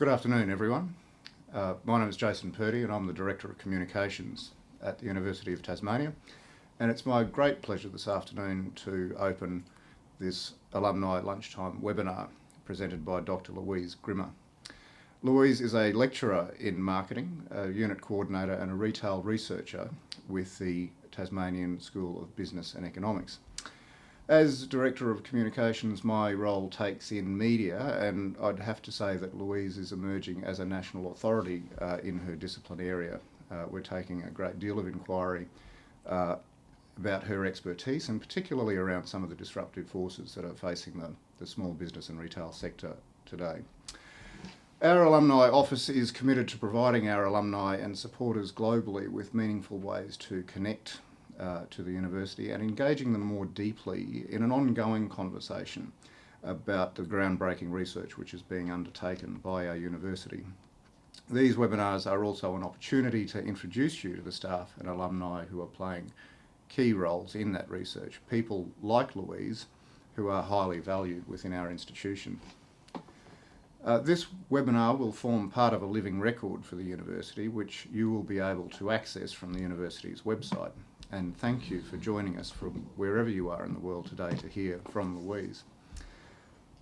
Good afternoon, everyone. My name is Jason Purdy and I'm the Director of Communications at the University of Tasmania, and it's my great pleasure this afternoon to open this alumni lunchtime webinar presented by Dr. Louise Grimmer. Louise is a lecturer in marketing, a unit coordinator and a retail researcher with the Tasmanian School of Business and Economics. As Director of Communications, my role takes in media, and I'd have to say that Louise is emerging as a national authority in her discipline area. We're taking a great deal of inquiry about her expertise, and particularly around some of the disruptive forces that are facing the small business and retail sector today. Our alumni office is committed to providing our alumni and supporters globally with meaningful ways to connect to the university and engaging them more deeply in an ongoing conversation about the groundbreaking research which is being undertaken by our university. These webinars are also an opportunity to introduce you to the staff and alumni who are playing key roles in that research, people like Louise who are highly valued within our institution. This webinar will form part of a living record for the university, which you will be able to access from the university's website. And thank you for joining us from wherever you are in the world today to hear from Louise.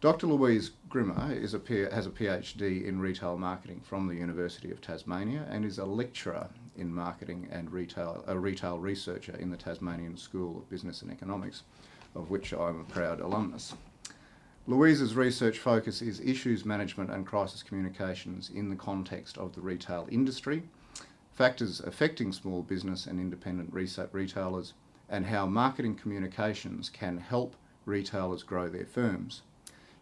Dr. Louise Grimmer has a PhD in retail marketing from the University of Tasmania and is a lecturer in marketing and a retail researcher in the Tasmanian School of Business and Economics, of which I'm a proud alumnus. Louise's research focus is issues management and crisis communications in the context of the retail industry, factors affecting small business and independent retailers, and how marketing communications can help retailers grow their firms.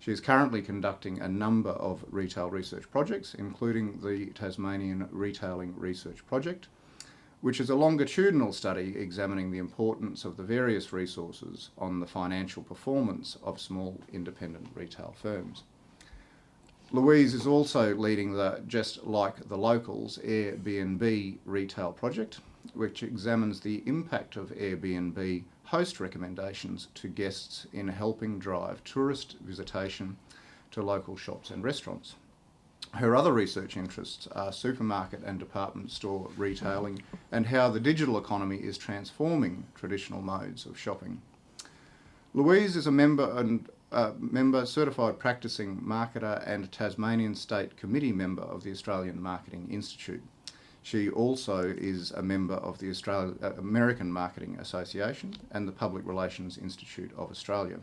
She is currently conducting a number of retail research projects, including the Tasmanian Retailing Research Project, which is a longitudinal study examining the importance of the various resources on the financial performance of small independent retail firms. Louise is also leading the Just Like the Locals Airbnb retail project, which examines the impact of Airbnb host recommendations to guests in helping drive tourist visitation to local shops and restaurants. Her other research interests are supermarket and department store retailing and how the digital economy is transforming traditional modes of shopping. Louise is a member, certified practicing marketer and Tasmanian State Committee member of the Australian Marketing Institute. She also is a member of the American Marketing Association and the Public Relations Institute of Australia.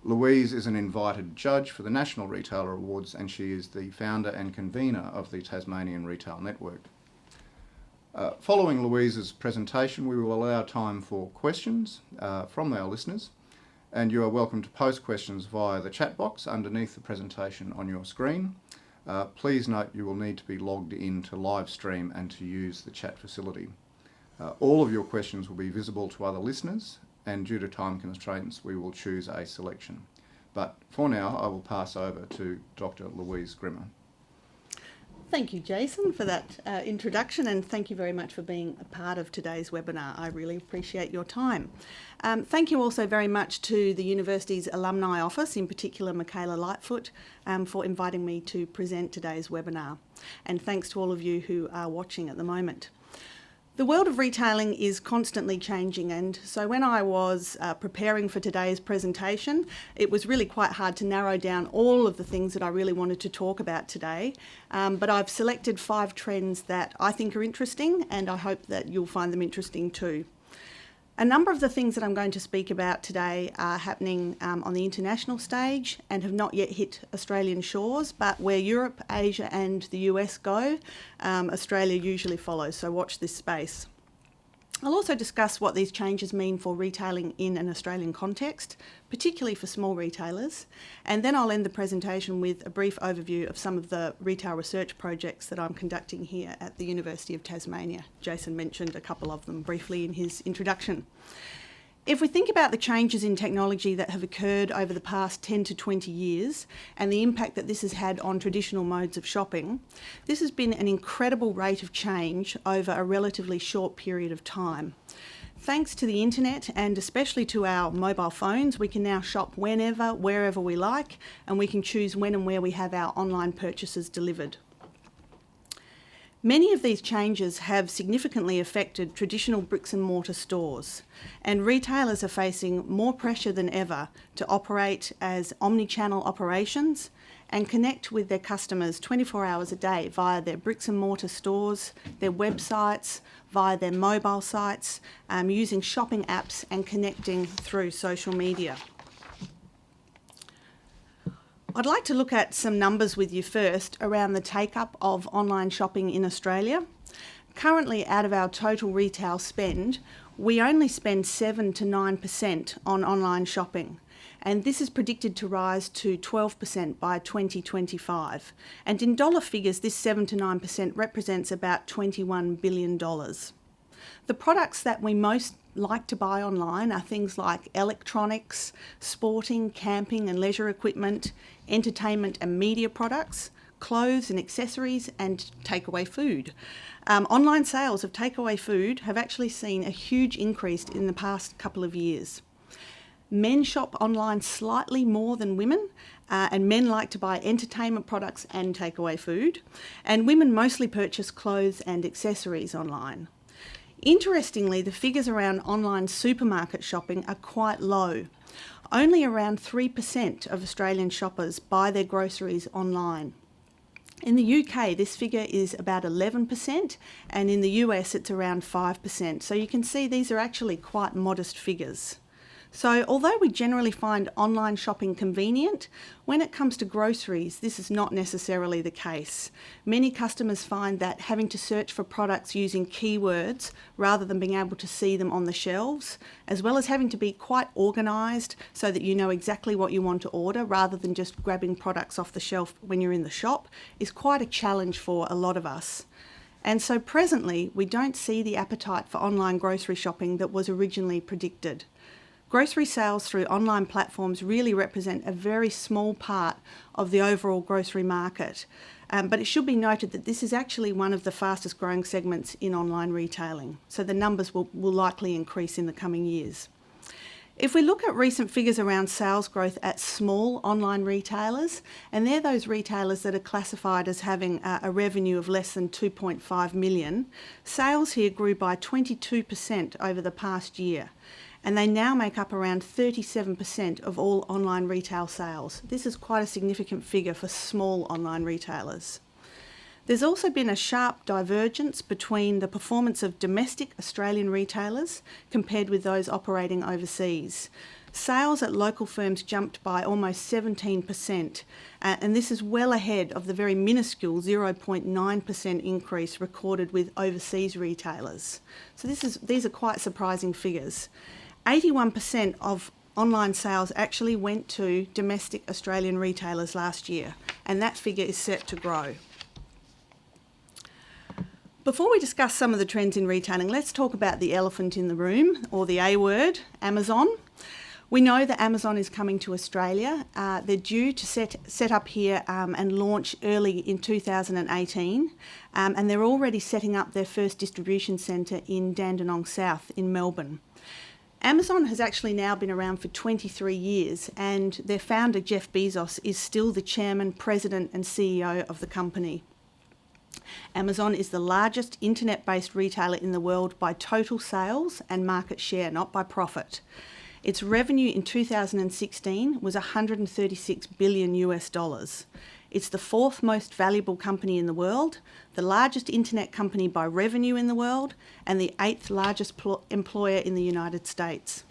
Louise is an invited judge for the National Retailer Awards, and she is the founder and convener of the Tasmanian Retail Network. Following Louise's presentation, we will allow time for questions from our listeners, and you are welcome to post questions via the chat box underneath the presentation on your screen. Please note you will need to be logged in to live stream and to use the chat facility. All of your questions will be visible to other listeners, and due to time constraints we will choose a selection. But for now I will pass over to Dr. Louise Grimmer. Thank you, Jason, for that introduction, and thank you very much for being a part of today's webinar. I really appreciate your time. Thank you also very much to the university's alumni office, in particular Michaela Lightfoot, for inviting me to present today's webinar. And thanks to all of you who are watching at the moment. The world of retailing is constantly changing, and so when I was preparing for today's presentation, it was really quite hard to narrow down all of the things that I really wanted to talk about today. But I've selected 5 trends that I think are interesting, and I hope that you'll find them interesting too. A number of the things that I'm going to speak about today are happening on the international stage and have not yet hit Australian shores, but where Europe, Asia and the US go, Australia usually follows, so watch this space. I'll also discuss what these changes mean for retailing in an Australian context, particularly for small retailers, and then I'll end the presentation with a brief overview of some of the retail research projects that I'm conducting here at the University of Tasmania. Jason mentioned a couple of them briefly in his introduction. If we think about the changes in technology that have occurred over the past 10 to 20 years and the impact that this has had on traditional modes of shopping, this has been an incredible rate of change over a relatively short period of time. Thanks to the internet and especially to our mobile phones, we can now shop whenever, wherever we like, and we can choose when and where we have our online purchases delivered. Many of these changes have significantly affected traditional bricks and mortar stores, and retailers are facing more pressure than ever to operate as omni-channel operations and connect with their customers 24 hours a day via their bricks and mortar stores, their websites, via their mobile sites, using shopping apps and connecting through social media. I'd like to look at some numbers with you first around the take-up of online shopping in Australia. Currently, out of our total retail spend, we only spend 7 to 9% on online shopping, and this is predicted to rise to 12% by 2025. And in dollar figures, this 7 to 9% represents about $21 billion. The products that we most like to buy online are things like electronics, sporting, camping and leisure equipment, entertainment and media products, clothes and accessories, and takeaway food. Online sales of takeaway food have actually seen a huge increase in the past couple of years. Men shop online slightly more than women, and men like to buy entertainment products and takeaway food, and women mostly purchase clothes and accessories online. Interestingly, the figures around online supermarket shopping are quite low. Only around 3% of Australian shoppers buy their groceries online. In the UK, this figure is about 11%, and in the US, it's around 5%. So you can see these are actually quite modest figures. So although we generally find online shopping convenient, when it comes to groceries, this is not necessarily the case. Many customers find that having to search for products using keywords rather than being able to see them on the shelves, as well as having to be quite organised so that you know exactly what you want to order rather than just grabbing products off the shelf when you're in the shop, is quite a challenge for a lot of us. And so presently, we don't see the appetite for online grocery shopping that was originally predicted. Grocery sales through online platforms really represent a very small part of the overall grocery market. But it should be noted that this is actually one of the fastest growing segments in online retailing. So the numbers will likely increase in the coming years. If we look at recent figures around sales growth at small online retailers, and they're those retailers that are classified as having a revenue of less than 2.5 million, sales here grew by 22% over the past year. And they now make up around 37% of all online retail sales. This is quite a significant figure for small online retailers. There's also been a sharp divergence between the performance of domestic Australian retailers compared with those operating overseas. Sales at local firms jumped by almost 17%, and this is well ahead of the very minuscule 0.9% increase recorded with overseas retailers. So these are quite surprising figures. 81% of online sales actually went to domestic Australian retailers last year, and that figure is set to grow. Before we discuss some of the trends in retailing, let's talk about the elephant in the room, or the A word, Amazon. We know that Amazon is coming to Australia. They're due to set up here and launch early in 2018, and they're already setting up their first distribution centre in Dandenong South in Melbourne. Amazon has actually now been around for 23 years, and their founder, Jeff Bezos, is still the chairman, president and CEO of the company. Amazon is the largest internet-based retailer in the world by total sales and market share, not by profit. Its revenue in 2016 was $136 billion US. It's the fourth most valuable company in the world, the largest internet company by revenue in the world, and the eighth largest employer in the United States.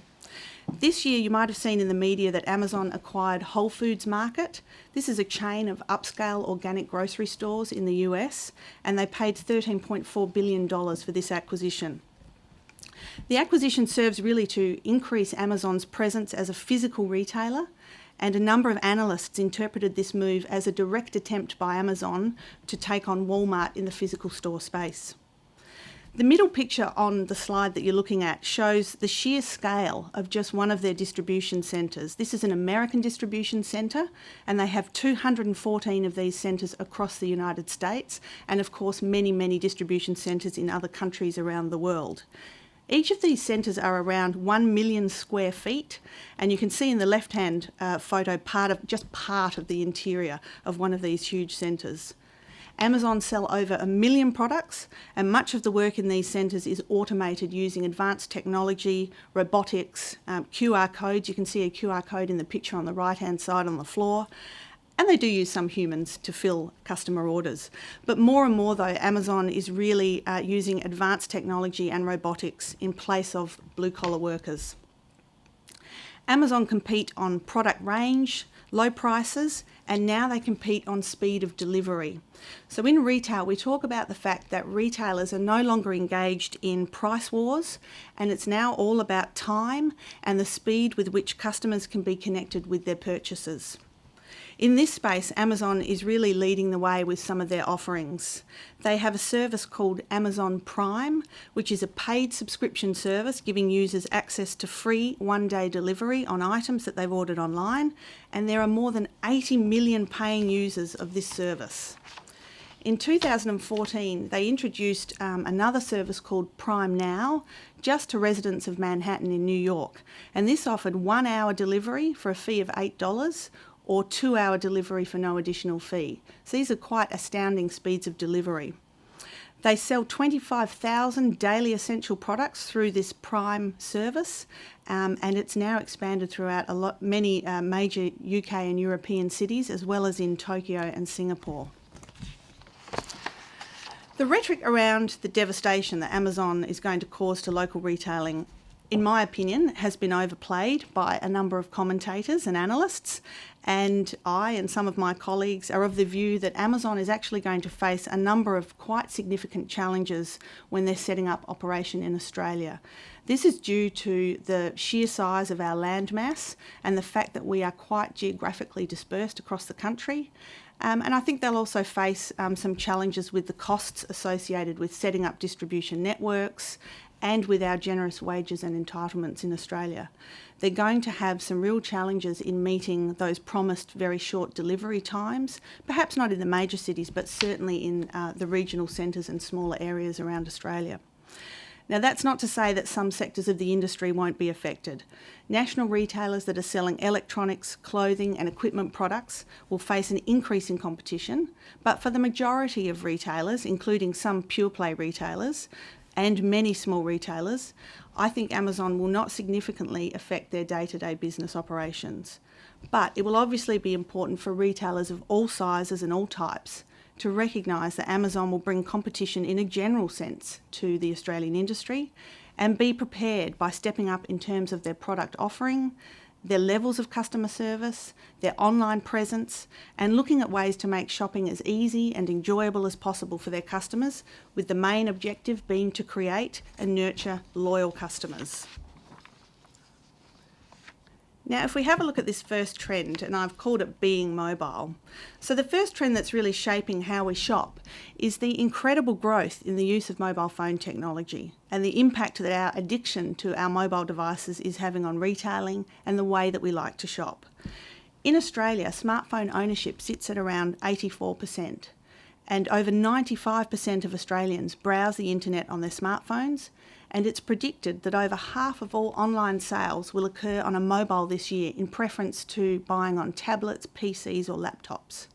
This year, you might have seen in the media that Amazon acquired Whole Foods Market. This is a chain of upscale organic grocery stores in the US, and they paid $13.4 billion for this acquisition. The acquisition serves really to increase Amazon's presence as a physical retailer, and a number of analysts interpreted this move as a direct attempt by Amazon to take on Walmart in the physical store space. The middle picture on the slide that you're looking at shows the sheer scale of just one of their distribution centres. This is an American distribution centre, and they have 214 of these centres across the United States, and of course many, many distribution centres in other countries around the world. Each of these centres are around 1 million square feet, and you can see in the left-hand photo part of the interior of one of these huge centres. Amazon sell over 1 million products, and much of the work in these centres is automated using advanced technology, robotics, QR codes. You can see a QR code in the picture on the right-hand side on the floor. And they do use some humans to fill customer orders. But more and more, though, Amazon is really using advanced technology and robotics in place of blue-collar workers. Amazon compete on product range, low prices, and now they compete on speed of delivery. So in retail, we talk about the fact that retailers are no longer engaged in price wars, and it's now all about time and the speed with which customers can be connected with their purchases. In this space, Amazon is really leading the way with some of their offerings. They have a service called Amazon Prime, which is a paid subscription service giving users access to free one-day delivery on items that they've ordered online, and there are more than 80 million paying users of this service. In 2014, they introduced another service called Prime Now, just to residents of Manhattan in New York, and this offered 1 hour delivery for a fee of $8, or 2 hour delivery for no additional fee. So these are quite astounding speeds of delivery. They sell 25,000 daily essential products through this Prime service, and it's now expanded throughout many major UK and European cities, as well as in Tokyo and Singapore. The rhetoric around the devastation that Amazon is going to cause to local retailing, in my opinion, has been overplayed by a number of commentators and analysts, and I and some of my colleagues are of the view that Amazon is actually going to face a number of quite significant challenges when they're setting up operation in Australia. This is due to the sheer size of our landmass and the fact that we are quite geographically dispersed across the country. And I think they'll also face some challenges with the costs associated with setting up distribution networks and with our generous wages and entitlements in Australia. They're going to have some real challenges in meeting those promised very short delivery times, perhaps not in the major cities, but certainly in the regional centres and smaller areas around Australia. Now, that's not to say that some sectors of the industry won't be affected. National retailers that are selling electronics, clothing and equipment products will face an increase in competition, but for the majority of retailers, including some pure-play retailers, and many small retailers, I think Amazon will not significantly affect their day-to-day business operations. But it will obviously be important for retailers of all sizes and all types to recognise that Amazon will bring competition in a general sense to the Australian industry and be prepared by stepping up in terms of their product offering, their levels of customer service, their online presence, and looking at ways to make shopping as easy and enjoyable as possible for their customers, with the main objective being to create and nurture loyal customers. Now, if we have a look at this first trend, and I've called it being mobile. So the first trend that's really shaping how we shop is the incredible growth in the use of mobile phone technology and the impact that our addiction to our mobile devices is having on retailing and the way that we like to shop. In Australia, smartphone ownership sits at around 84%, and over 95% of Australians browse the internet on their smartphones, and it's predicted that over half of all online sales will occur on a mobile this year, in preference to buying on tablets, PCs or laptops.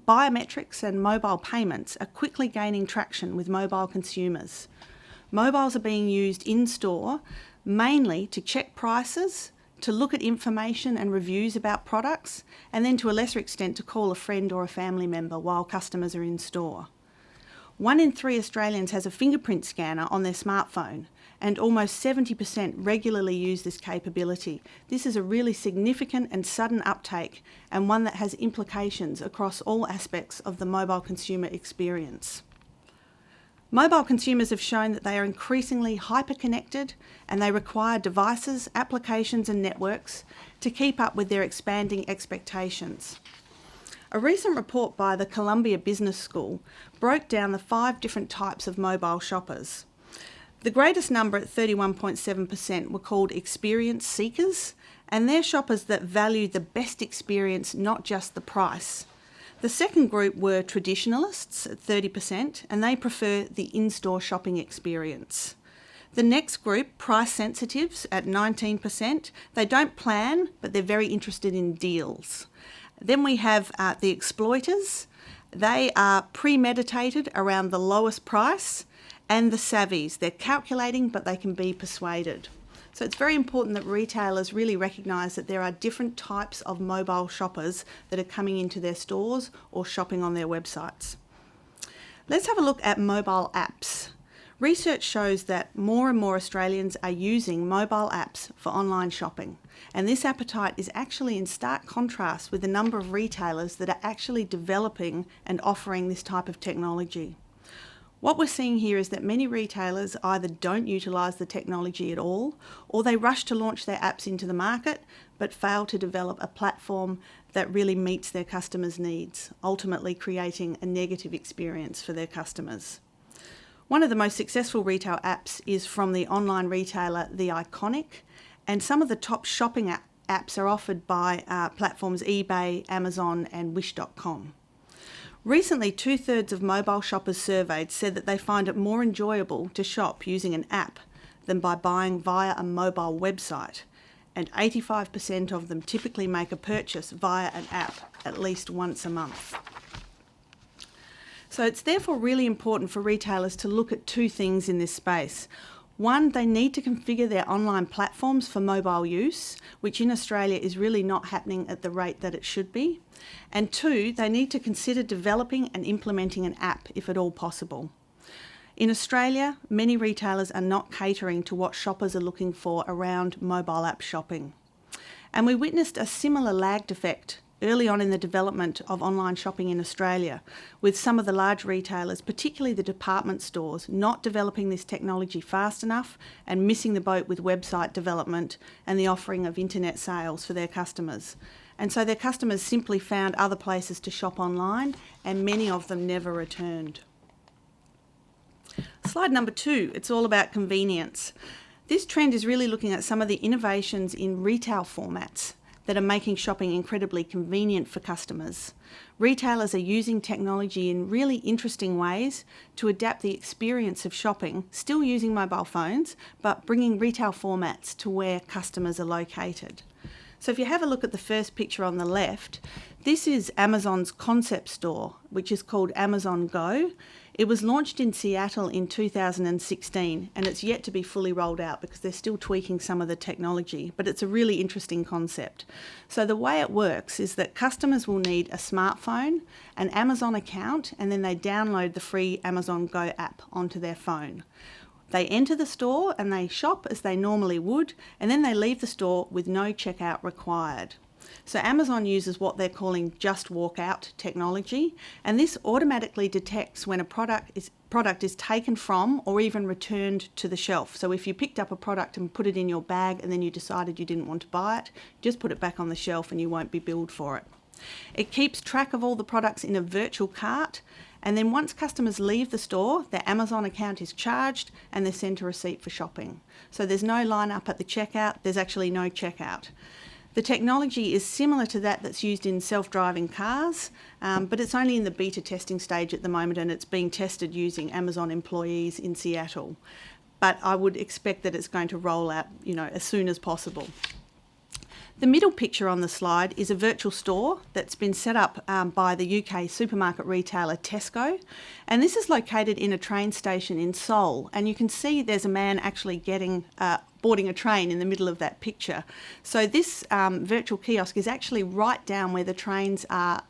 Biometrics and mobile payments are quickly gaining traction with mobile consumers. Mobiles are being used in-store mainly to check prices, to look at information and reviews about products, and then to a lesser extent to call a friend or a family member while customers are in store. 1 in 3 Australians has a fingerprint scanner on their smartphone, and almost 70% regularly use this capability. This is a really significant and sudden uptake, and one that has implications across all aspects of the mobile consumer experience. Mobile consumers have shown that they are increasingly hyper-connected, and they require devices, applications and networks to keep up with their expanding expectations. A recent report by the Columbia Business School broke down the 5 different types of mobile shoppers. The greatest number at 31.7% were called experience seekers, and they're shoppers that value the best experience, not just the price. The second group were traditionalists at 30%, and they prefer the in-store shopping experience. The next group, price sensitives at 19%, they don't plan, but they're very interested in deals. Then we have the exploiters. They are premeditated around the lowest price, and the savvies. They're calculating, but they can be persuaded. So it's very important that retailers really recognise that there are different types of mobile shoppers that are coming into their stores or shopping on their websites. Let's have a look at mobile apps. Research shows that more and more Australians are using mobile apps for online shopping, and this appetite is actually in stark contrast with the number of retailers that are actually developing and offering this type of technology. What we're seeing here is that many retailers either don't utilise the technology at all, or they rush to launch their apps into the market but fail to develop a platform that really meets their customers' needs, ultimately creating a negative experience for their customers. One of the most successful retail apps is from the online retailer The Iconic, and some of the top shopping apps are offered by platforms eBay, Amazon and Wish.com. Recently, 2/3 of mobile shoppers surveyed said that they find it more enjoyable to shop using an app than by buying via a mobile website, and 85% of them typically make a purchase via an app at least once a month. So it's therefore really important for retailers to look at two things in this space. One, they need to configure their online platforms for mobile use, which in Australia is really not happening at the rate that it should be. And two, they need to consider developing and implementing an app if at all possible. In Australia, many retailers are not catering to what shoppers are looking for around mobile app shopping. And we witnessed a similar lagged effect early on in the development of online shopping in Australia, with some of the large retailers, particularly the department stores, not developing this technology fast enough and missing the boat with website development and the offering of internet sales for their customers. And so their customers simply found other places to shop online, and many of them never returned. Slide number 2, it's all about convenience. This trend is really looking at some of the innovations in retail formats that are making shopping incredibly convenient for customers. Retailers are using technology in really interesting ways to adapt the experience of shopping, still using mobile phones, but bringing retail formats to where customers are located. So if you have a look at the first picture on the left, this is Amazon's concept store, which is called Amazon Go. It was launched in Seattle in 2016, and it's yet to be fully rolled out because they're still tweaking some of the technology, but it's a really interesting concept. So the way it works is that customers will need a smartphone, an Amazon account, and then they download the free Amazon Go app onto their phone. They enter the store and they shop as they normally would, and then they leave the store with no checkout required. So Amazon uses what they're calling just walk out technology, and this automatically detects when a product is taken from or even returned to the shelf. So if you picked up a product and put it in your bag and then you decided you didn't want to buy it, just put it back on the shelf and you won't be billed for it. It keeps track of all the products in a virtual cart, and then once customers leave the store, their Amazon account is charged and they're sent a receipt for shopping. So there's no line up at the checkout, there's actually no checkout. The technology is similar to that that's used in self-driving cars, but it's only in the beta testing stage at the moment, and it's being tested using Amazon employees in Seattle. But I would expect that it's going to roll out, as soon as possible. The middle picture on the slide is a virtual store that's been set up by the UK supermarket retailer Tesco, and this is located in a train station in Seoul, and you can see there's a man actually boarding a train in the middle of that picture. So this virtual kiosk is actually right down where the trains are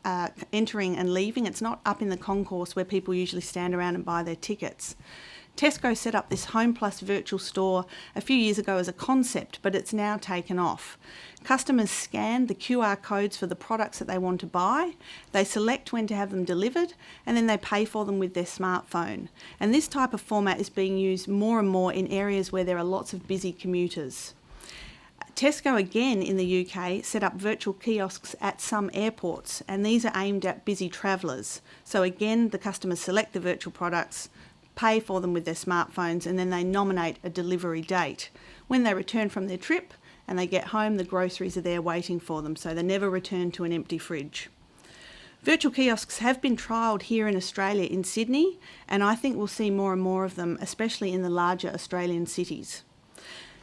entering and leaving. It's not up in the concourse where people usually stand around and buy their tickets. Tesco set up this Home Plus virtual store a few years ago as a concept, but it's now taken off. Customers scan the QR codes for the products that they want to buy, they select when to have them delivered, and then they pay for them with their smartphone. And this type of format is being used more and more in areas where there are lots of busy commuters. Tesco again in the UK set up virtual kiosks at some airports, and these are aimed at busy travellers. So again, the customers select the virtual products, pay for them with their smartphones, and then they nominate a delivery date. When they return from their trip and they get home, the groceries are there waiting for them, so they never return to an empty fridge. Virtual kiosks have been trialled here in Australia in Sydney, and I think we'll see more and more of them, especially in the larger Australian cities.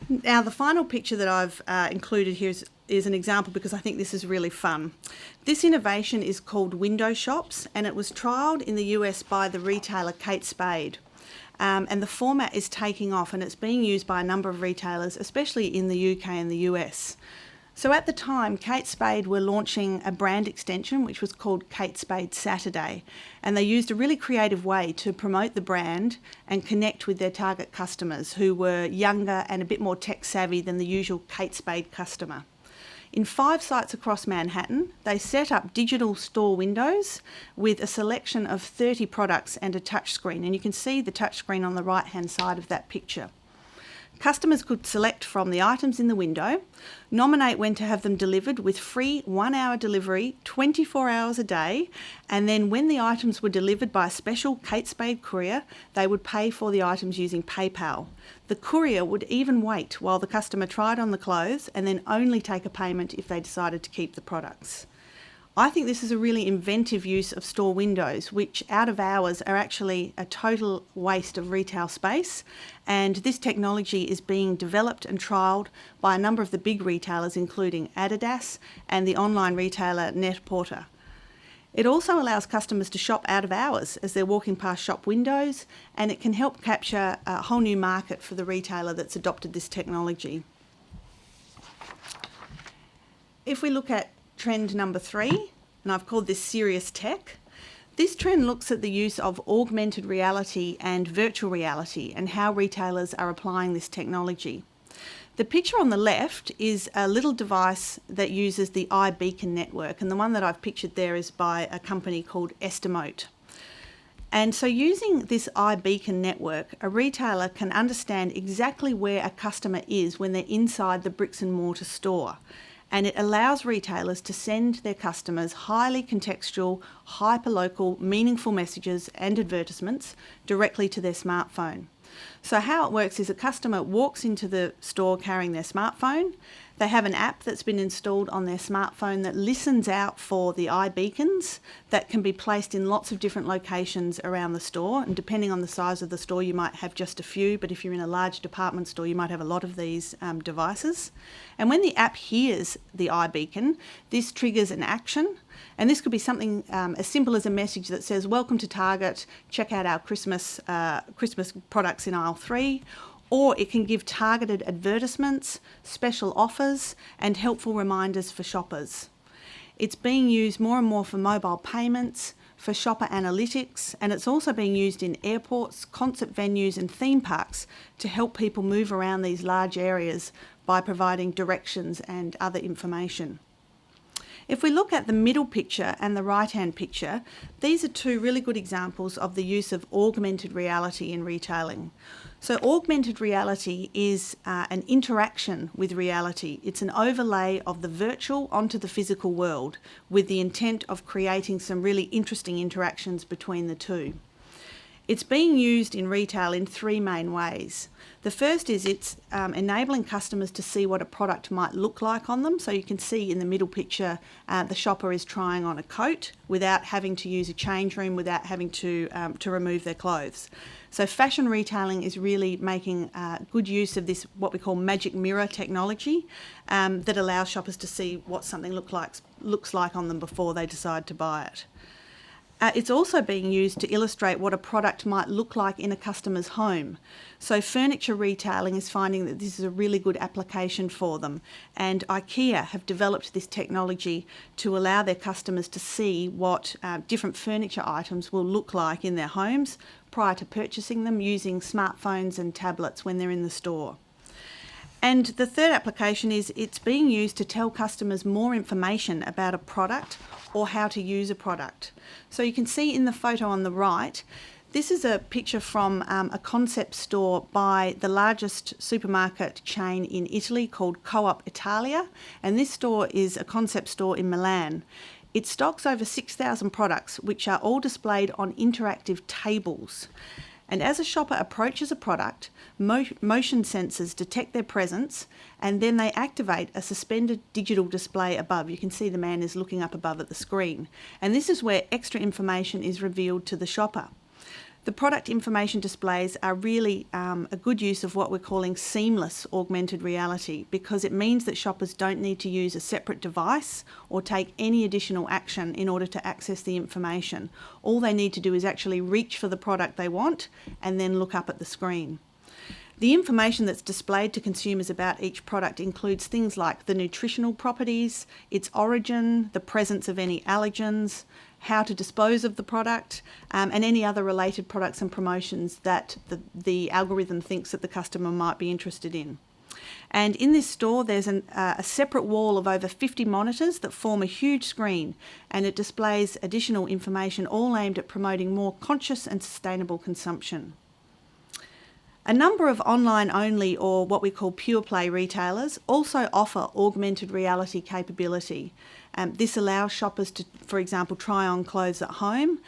Now, the final picture that I've included here is an example because I think this is really fun. This innovation is called window shops, and it was trialled in the US by the retailer Kate Spade. And the format is taking off, and it's being used by a number of retailers, especially in the UK and the US. So at the time, Kate Spade were launching a brand extension which was called Kate Spade Saturday, and they used a really creative way to promote the brand and connect with their target customers who were younger and a bit more tech savvy than the usual Kate Spade customer. In 5 sites across Manhattan, they set up digital store windows with a selection of 30 products and a touchscreen, and you can see the touchscreen on the right-hand side of that picture. Customers could select from the items in the window, nominate when to have them delivered with free 1-hour delivery, 24 hours a day, and then when the items were delivered by a special Kate Spade courier, they would pay for the items using PayPal. The courier would even wait while the customer tried on the clothes and then only take a payment if they decided to keep the products. I think this is a really inventive use of store windows, which out of hours are actually a total waste of retail space. And this technology is being developed and trialled by a number of the big retailers, including Adidas and the online retailer Net-a-Porter. It also allows customers to shop out of hours as they're walking past shop windows, and it can help capture a whole new market for the retailer that's adopted this technology. If we look at trend number 3, and I've called this serious tech. This trend looks at the use of augmented reality and virtual reality and how retailers are applying this technology. The picture on the left is a little device that uses the iBeacon network, and the one that I've pictured there is by a company called Estimote. And so using this iBeacon network, a retailer can understand exactly where a customer is when they're inside the bricks and mortar store. And it allows retailers to send their customers highly contextual, hyperlocal, meaningful messages and advertisements directly to their smartphone. So how it works is a customer walks into the store carrying their smartphone. They have an app that's been installed on their smartphone that listens out for the iBeacons that can be placed in lots of different locations around the store. And depending on the size of the store, you might have just a few, but if you're in a large department store, you might have a lot of these devices. And when the app hears the iBeacon, this triggers an action. And this could be something as simple as a message that says, "Welcome to Target, check out our Christmas products in aisle 3. Or it can give targeted advertisements, special offers, and helpful reminders for shoppers. It's being used more and more for mobile payments, for shopper analytics, and it's also being used in airports, concert venues, and theme parks to help people move around these large areas by providing directions and other information. If we look at the middle picture and the right-hand picture, these are 2 really good examples of the use of augmented reality in retailing. So augmented reality is an interaction with reality. It's an overlay of the virtual onto the physical world with the intent of creating some really interesting interactions between the two. It's being used in retail in 3 main ways. The first is it's enabling customers to see what a product might look like on them. So you can see in the middle picture, the shopper is trying on a coat without having to use a change room, without having to remove their clothes. So fashion retailing is really making good use of this, what we call magic mirror technology, that allows shoppers to see what something looks like on them before they decide to buy it. It's also being used to illustrate what a product might look like in a customer's home. So furniture retailing is finding that this is a really good application for them, and IKEA have developed this technology to allow their customers to see what different furniture items will look like in their homes prior to purchasing them using smartphones and tablets when they're in the store. And the third application is it's being used to tell customers more information about a product or how to use a product. So you can see in the photo on the right, this is a picture from a concept store by the largest supermarket chain in Italy called Coop Italia, and this store is a concept store in Milan. It stocks over 6,000 products, which are all displayed on interactive tables. And as a shopper approaches a product, motion sensors detect their presence, and then they activate a suspended digital display above. You can see the man is looking up above at the screen. And this is where extra information is revealed to the shopper. The product information displays are really a good use of what we're calling seamless augmented reality, because it means that shoppers don't need to use a separate device or take any additional action in order to access the information. All they need to do is actually reach for the product they want and then look up at the screen. The information that's displayed to consumers about each product includes things like the nutritional properties, its origin, the presence of any allergens, how to dispose of the product, and any other related products and promotions that the algorithm thinks that the customer might be interested in. And in this store, there's a separate wall of over 50 monitors that form a huge screen, and it displays additional information all aimed at promoting more conscious and sustainable consumption. A number of online-only, or what we call pure-play retailers, also offer augmented reality capability. This allows shoppers to, for example, try on clothes at home,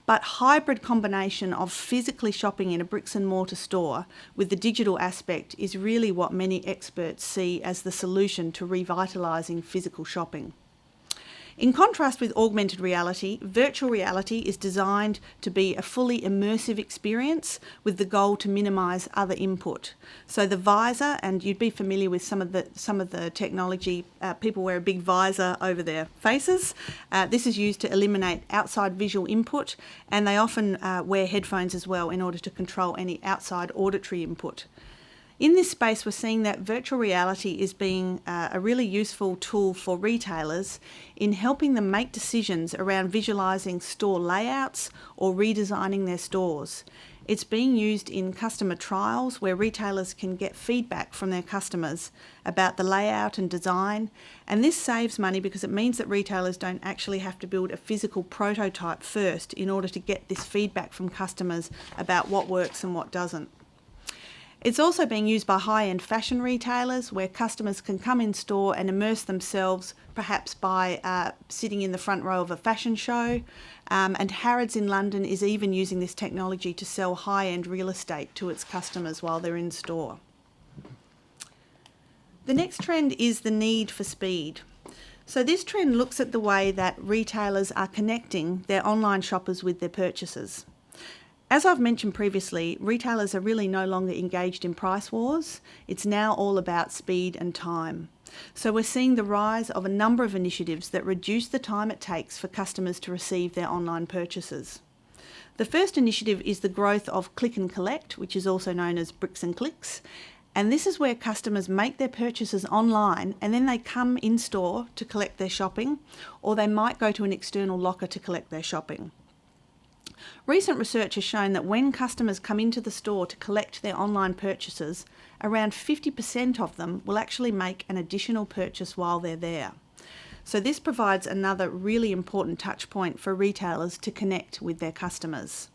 but hybrid combination of physically shopping in a bricks and mortar store with the digital aspect is really what many experts see as the solution to revitalising physical shopping. In contrast with augmented reality, virtual reality is designed to be a fully immersive experience with the goal to minimise other input. So the visor, and you'd be familiar with some of the technology, people wear a big visor over their faces. This is used to eliminate outside visual input, and they often wear headphones as well in order to control any outside auditory input. In this space, we're seeing that virtual reality is being a really useful tool for retailers in helping them make decisions around visualising store layouts or redesigning their stores. It's being used in customer trials where retailers can get feedback from their customers about the layout and design, and this saves money because it means that retailers don't actually have to build a physical prototype first in order to get this feedback from customers about what works and what doesn't. It's also being used by high-end fashion retailers where customers can come in store and immerse themselves perhaps by sitting in the front row of a fashion show. And Harrods in London is even using this technology to sell high-end real estate to its customers while they're in store. The next trend is the need for speed. So this trend looks at the way that retailers are connecting their online shoppers with their purchases. As I've mentioned previously, retailers are really no longer engaged in price wars. It's now all about speed and time. So we're seeing the rise of a number of initiatives that reduce the time it takes for customers to receive their online purchases. The first initiative is the growth of click and collect, which is also known as bricks and clicks. And this is where customers make their purchases online and then they come in store to collect their shopping, or they might go to an external locker to collect their shopping. Recent research has shown that when customers come into the store to collect their online purchases, around 50% of them will actually make an additional purchase while they're there. So this provides another really important touch point for retailers to connect with their customers.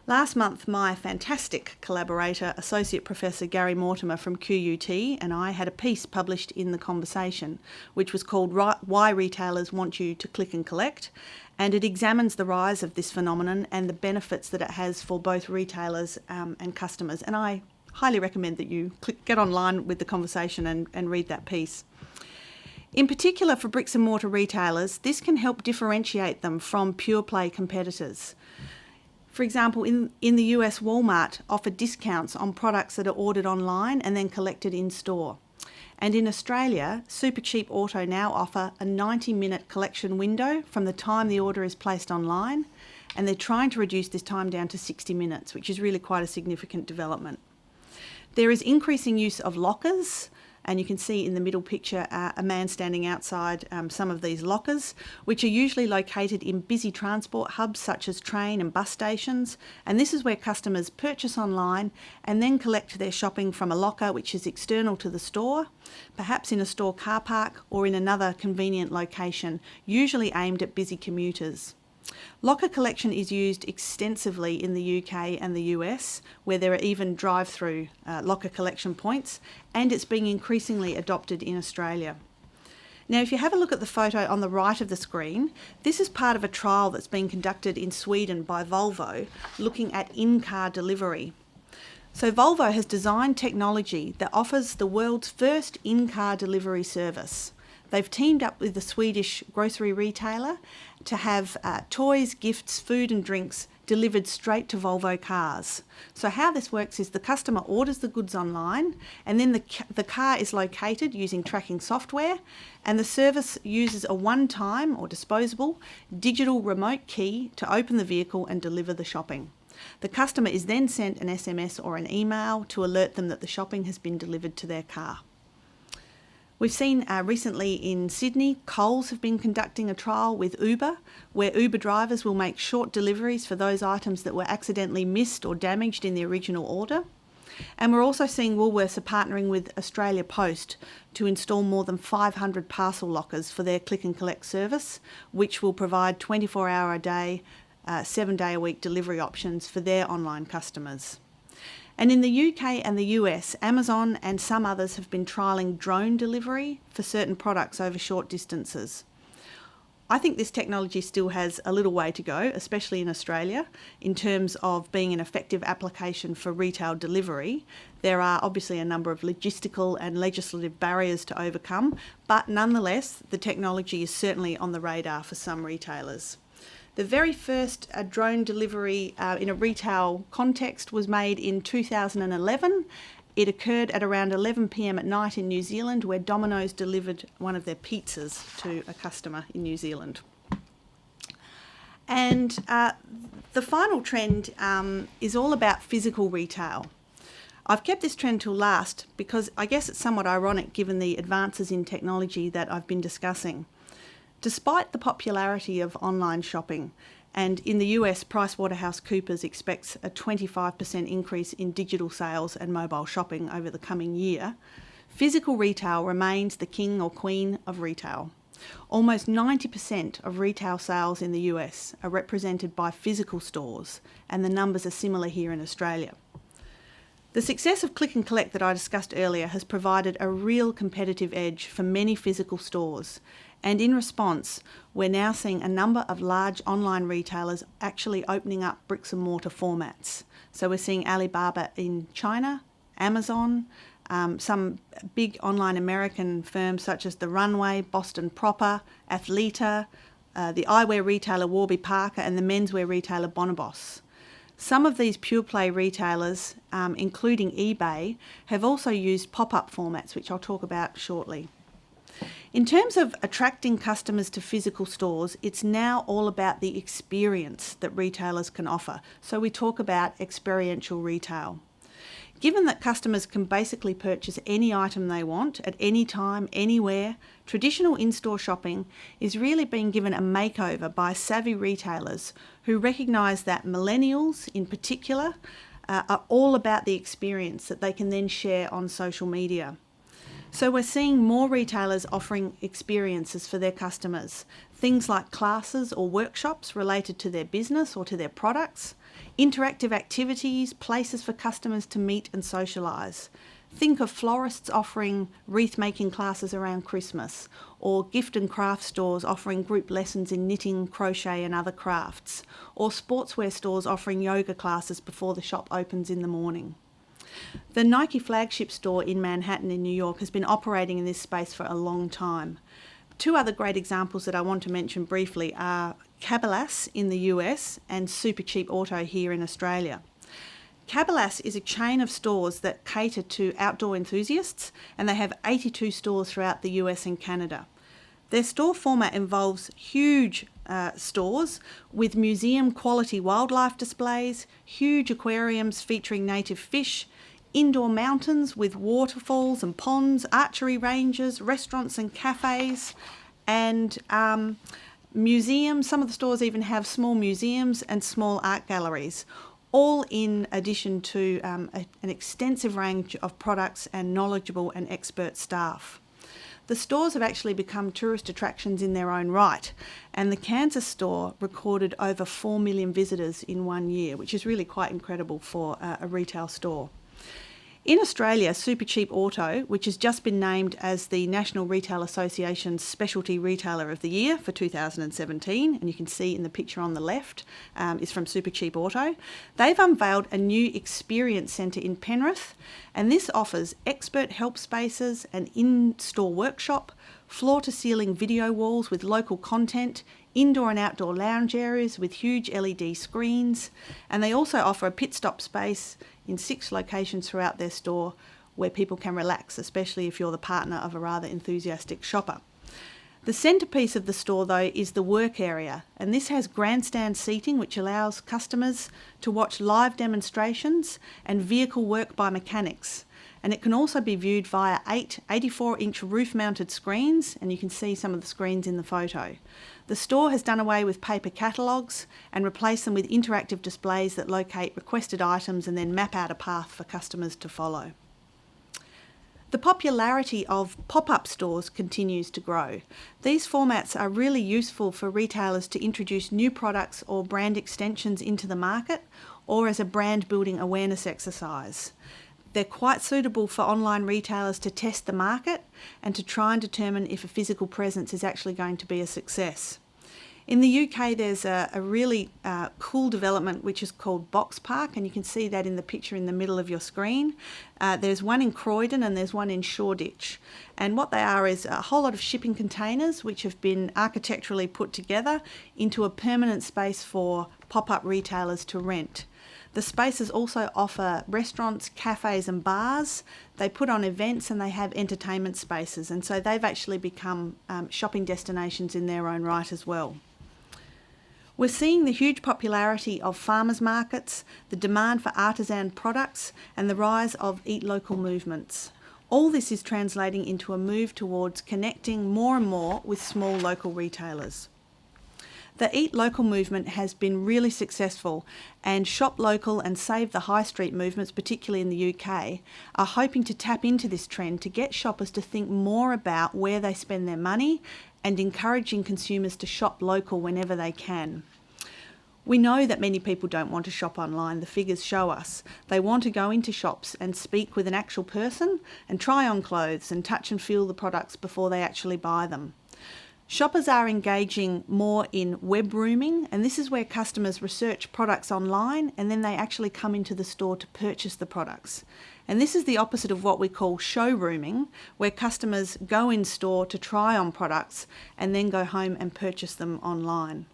Last month, my fantastic collaborator, Associate Professor Gary Mortimer from QUT, and I had a piece published in The Conversation, which was called Why Retailers Want You to Click and Collect, and it examines the rise of this phenomenon and the benefits that it has for both retailers and customers. And I highly recommend that you get online with The Conversation and read that piece. In particular for bricks and mortar retailers, this can help differentiate them from pure play competitors. For example, in the US, Walmart offered discounts on products that are ordered online and then collected in store. And in Australia, Supercheap Auto now offer a 90-minute collection window from the time the order is placed online, and they're trying to reduce this time down to 60 minutes, which is really quite a significant development. There is increasing use of lockers, and you can see in the middle picture a man standing outside some of these lockers, which are usually located in busy transport hubs such as train and bus stations. And this is where customers purchase online and then collect their shopping from a locker which is external to the store, perhaps in a store car park or in another convenient location, usually aimed at busy commuters. Locker collection is used extensively in the UK and the US, where there are even drive-through locker collection points, and it's being increasingly adopted in Australia. Now, if you have a look at the photo on the right of the screen, this is part of a trial that's been conducted in Sweden by Volvo, looking at in-car delivery. So Volvo has designed technology that offers the world's first in-car delivery service. They've teamed up with the Swedish grocery retailer to have toys, gifts, food and drinks delivered straight to Volvo cars. So how this works is the customer orders the goods online, and then the car is located using tracking software, and the service uses a one-time or disposable digital remote key to open the vehicle and deliver the shopping. The customer is then sent an SMS or an email to alert them that the shopping has been delivered to their car. We've seen recently in Sydney, Coles have been conducting a trial with Uber, where Uber drivers will make short deliveries for those items that were accidentally missed or damaged in the original order. And we're also seeing Woolworths are partnering with Australia Post to install more than 500 parcel lockers for their click and collect service, which will provide 24-hour a day, 7-day-a-week delivery options for their online customers. And in the UK and the US, Amazon and some others have been trialling drone delivery for certain products over short distances. I think this technology still has a little way to go, especially in Australia, in terms of being an effective application for retail delivery. There are obviously a number of logistical and legislative barriers to overcome, but nonetheless, the technology is certainly on the radar for some retailers. The very first drone delivery in a retail context was made in 2011. It occurred at around 11 p.m. at night in New Zealand, where Domino's delivered one of their pizzas to a customer in New Zealand. And the final trend is all about physical retail. I've kept this trend till last because I guess it's somewhat ironic given the advances in technology that I've been discussing. Despite the popularity of online shopping, and in the US, PricewaterhouseCoopers expects a 25% increase in digital sales and mobile shopping over the coming year, physical retail remains the king or queen of retail. Almost 90% of retail sales in the US are represented by physical stores, and the numbers are similar here in Australia. The success of click and collect that I discussed earlier has provided a real competitive edge for many physical stores, and in response, we're now seeing a number of large online retailers actually opening up bricks and mortar formats. So we're seeing Alibaba in China, Amazon, some big online American firms such as The Runway, Boston Proper, Athleta, the eyewear retailer Warby Parker, and the menswear retailer Bonobos. Some of these pure play retailers, including eBay, have also used pop-up formats, which I'll talk about shortly. In terms of attracting customers to physical stores, it's now all about the experience that retailers can offer. So we talk about experiential retail. Given that customers can basically purchase any item they want at any time, anywhere, traditional in-store shopping is really being given a makeover by savvy retailers who recognise that millennials in particular are all about the experience that they can then share on social media. So we're seeing more retailers offering experiences for their customers, things like classes or workshops related to their business or to their products, interactive activities, places for customers to meet and socialise. Think of florists offering wreath-making classes around Christmas, or gift and craft stores offering group lessons in knitting, crochet and other crafts, or sportswear stores offering yoga classes before the shop opens in the morning. The Nike flagship store in Manhattan in New York has been operating in this space for a long time. Two other great examples that I want to mention briefly are Cabela's in the US and Super Cheap Auto here in Australia. Cabela's is a chain of stores that cater to outdoor enthusiasts, and they have 82 stores throughout the US and Canada. Their store format involves huge stores with museum quality wildlife displays, huge aquariums featuring native fish, indoor mountains with waterfalls and ponds, archery ranges, restaurants and cafes, and museums. Some of the stores even have small museums and small art galleries, all in addition to an extensive range of products and knowledgeable and expert staff. The stores have actually become tourist attractions in their own right, and the Kansas store recorded over 4 million visitors in 1 year, which is really quite incredible for a retail store. In Australia, Supercheap Auto, which has just been named as the National Retail Association's Specialty Retailer of the Year for 2017, and you can see in the picture on the left, is from Supercheap Auto. They've unveiled a new experience centre in Penrith, and this offers expert help spaces, an in-store workshop, floor-to-ceiling video walls with local content, indoor and outdoor lounge areas with huge LED screens, and they also offer a pit stop space in 6 locations throughout their store where people can relax, especially if you're the partner of a rather enthusiastic shopper. The centrepiece of the store, though, is the work area, and this has grandstand seating which allows customers to watch live demonstrations and vehicle work by mechanics. And it can also be viewed via 8 84-inch roof-mounted screens, and you can see some of the screens in the photo. The store has done away with paper catalogues and replaced them with interactive displays that locate requested items and then map out a path for customers to follow. The popularity of pop-up stores continues to grow. These formats are really useful for retailers to introduce new products or brand extensions into the market, or as a brand building awareness exercise. They're quite suitable for online retailers to test the market and to try and determine if a physical presence is actually going to be a success. In the UK, there's a really cool development which is called Box Park, and you can see that in the picture in the middle of your screen. There's one in Croydon and there's one in Shoreditch. And what they are is a whole lot of shipping containers which have been architecturally put together into a permanent space for pop-up retailers to rent. The spaces also offer restaurants, cafes and bars. They put on events and they have entertainment spaces, and so they've actually become shopping destinations in their own right as well. We're seeing the huge popularity of farmers markets, the demand for artisan products and the rise of eat local movements. All this is translating into a move towards connecting more and more with small local retailers. The Eat Local movement has been really successful, and Shop Local and Save the High Street movements, particularly in the UK, are hoping to tap into this trend to get shoppers to think more about where they spend their money and encouraging consumers to shop local whenever they can. We know that many people don't want to shop online, the figures show us. They want to go into shops and speak with an actual person and try on clothes and touch and feel the products before they actually buy them. Shoppers are engaging more in web rooming, and this is where customers research products online and then they actually come into the store to purchase the products. And this is the opposite of what we call showrooming, where customers go in store to try on products and then go home and purchase them online.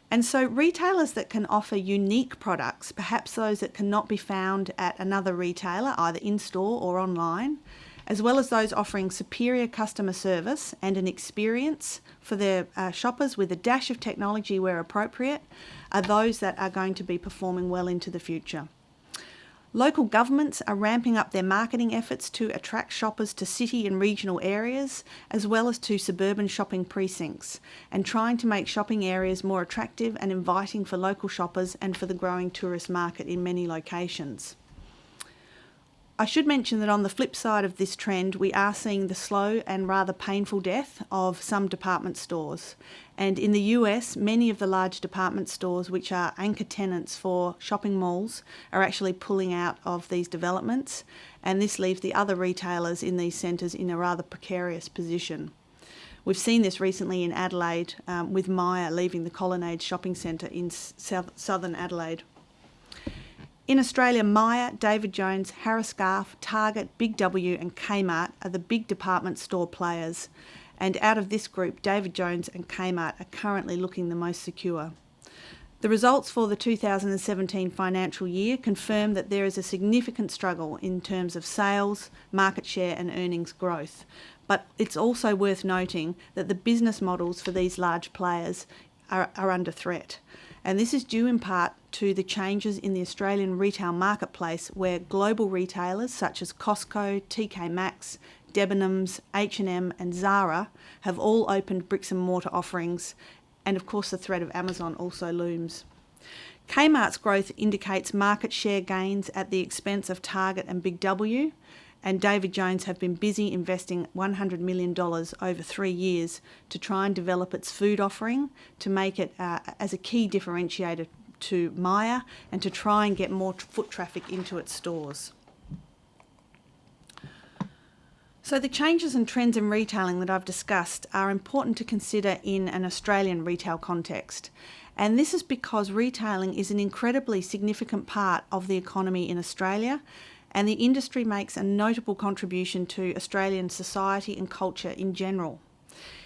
And so retailers that can offer unique products, perhaps those that cannot be found at another retailer, either in-store or online, as well as those offering superior customer service and an experience for their shoppers with a dash of technology where appropriate, are those that are going to be performing well into the future. Local governments are ramping up their marketing efforts to attract shoppers to city and regional areas, as well as to suburban shopping precincts, and trying to make shopping areas more attractive and inviting for local shoppers and for the growing tourist market in many locations. I should mention that on the flip side of this trend, we are seeing the slow and rather painful death of some department stores. And in the US, many of the large department stores, which are anchor tenants for shopping malls, are actually pulling out of these developments. And this leaves the other retailers in these centres in a rather precarious position. We've seen this recently in Adelaide with Myer leaving the Colonnade Shopping Centre in southern Adelaide. In Australia, Myer, David Jones, Harris Scarfe, Target, Big W and Kmart are the big department store players, and out of this group, David Jones and Kmart are currently looking the most secure. The results for the 2017 financial year confirm that there is a significant struggle in terms of sales, market share and earnings growth, but it's also worth noting that the business models for these large players are under threat. And this is due in part to the changes in the Australian retail marketplace, where global retailers such as Costco, TK Maxx, Debenhams, H&M and Zara have all opened bricks and mortar offerings, and of course the threat of Amazon also looms. Kmart's growth indicates market share gains at the expense of Target and Big W, and David Jones have been busy investing $100 million over 3 years to try and develop its food offering, to make it as a key differentiator to Myer and to try and get more foot traffic into its stores. So the changes and trends in retailing that I've discussed are important to consider in an Australian retail context. And this is because retailing is an incredibly significant part of the economy in Australia, and the industry makes a notable contribution to Australian society and culture in general.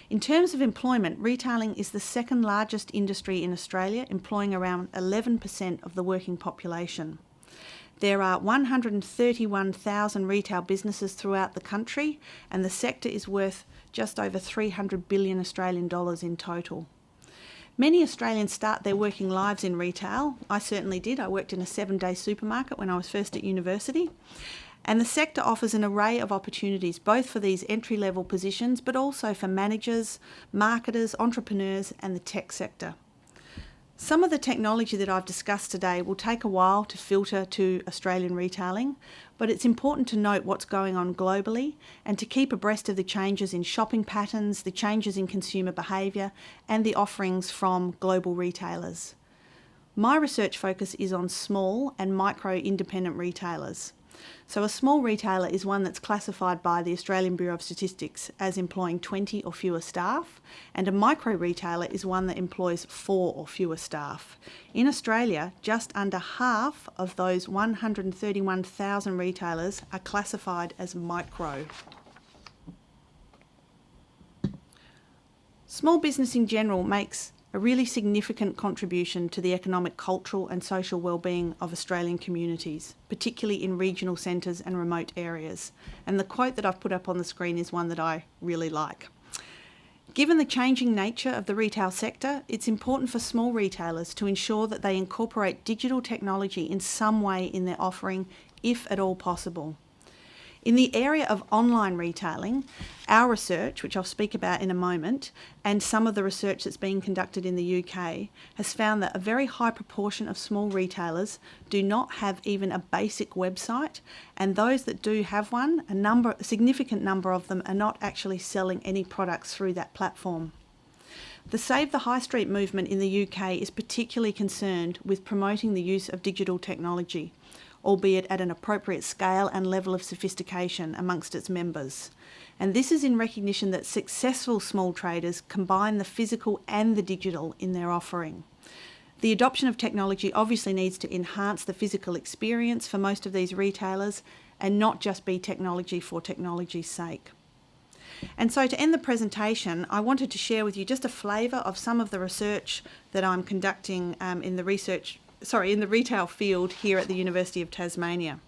In terms of employment, retailing is the second largest industry in Australia, employing around 11% of the working population. There are 131,000 retail businesses throughout the country, and the sector is worth just over 300 billion Australian dollars in total. Many Australians start their working lives in retail. I certainly did. I worked in a 7-day supermarket when I was first at university. And the sector offers an array of opportunities, both for these entry-level positions, but also for managers, marketers, entrepreneurs, and the tech sector. Some of the technology that I've discussed today will take a while to filter to Australian retailing, but it's important to note what's going on globally and to keep abreast of the changes in shopping patterns, the changes in consumer behaviour, and the offerings from global retailers. My research focus is on small and micro independent retailers. So a small retailer is one that's classified by the Australian Bureau of Statistics as employing 20 or fewer staff, and a micro retailer is one that employs 4 or fewer staff. In Australia, just under half of those 131,000 retailers are classified as micro. Small business in general makes a really significant contribution to the economic, cultural and social well-being of Australian communities, particularly in regional centres and remote areas. And the quote that I've put up on the screen is one that I really like. Given the changing nature of the retail sector, it's important for small retailers to ensure that they incorporate digital technology in some way in their offering, if at all possible. In the area of online retailing, our research, which I'll speak about in a moment, and some of the research that's being conducted in the UK, has found that a very high proportion of small retailers do not have even a basic website, and those that do have one, a significant number of them are not actually selling any products through that platform. The Save the High Street movement in the UK is particularly concerned with promoting the use of digital technology, albeit at an appropriate scale and level of sophistication amongst its members. And this is in recognition that successful small traders combine the physical and the digital in their offering. The adoption of technology obviously needs to enhance the physical experience for most of these retailers and not just be technology for technology's sake. And so to end the presentation, I wanted to share with you just a flavour of some of the research that I'm conducting in the retail field here at the University of Tasmania.